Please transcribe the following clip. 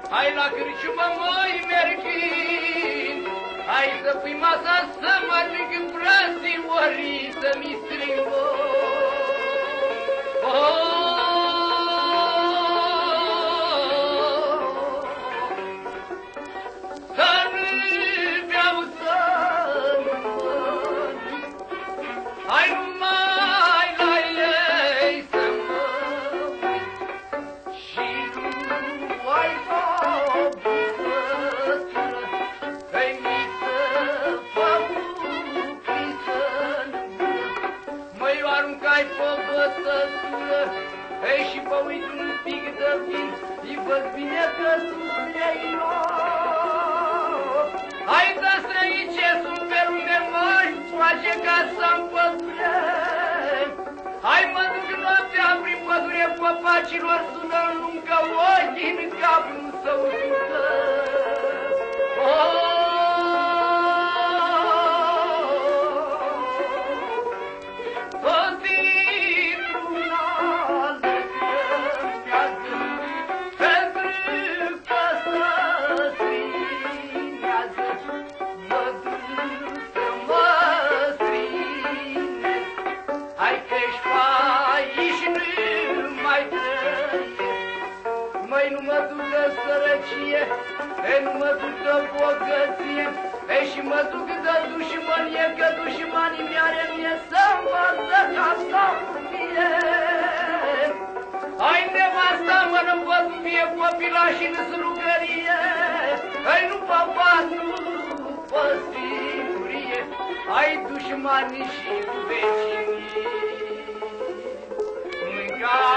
Hai la cârciumă, măi, merghin, hai să pui masa să mănânc în frățiorii, să-mi strângă. Să nu beau, să nu mănânc, hai numai la ei să mă uit și nu ai ei, și vă uit un pic de vin, îi văd bine că sunt străinor. Hai să străicesc un pe lume, măi, face ca să-mi pădure. Hai mă duc noaptea prin pădure, copacilor sună în lungă, ochii în cap nu se usucă. Măi, nu mă duc de sărăcie, ei, nu mă duc de bogăție, ei, și mă duc de dușmănie, că dușmanii mi-are mie să-mi văză ca stăpânie. Hai, nevasta mă răpădumie, copilași în slugărie, ei, nu papat, nu păsigurie, hai, dușmanii și vecinii, mânca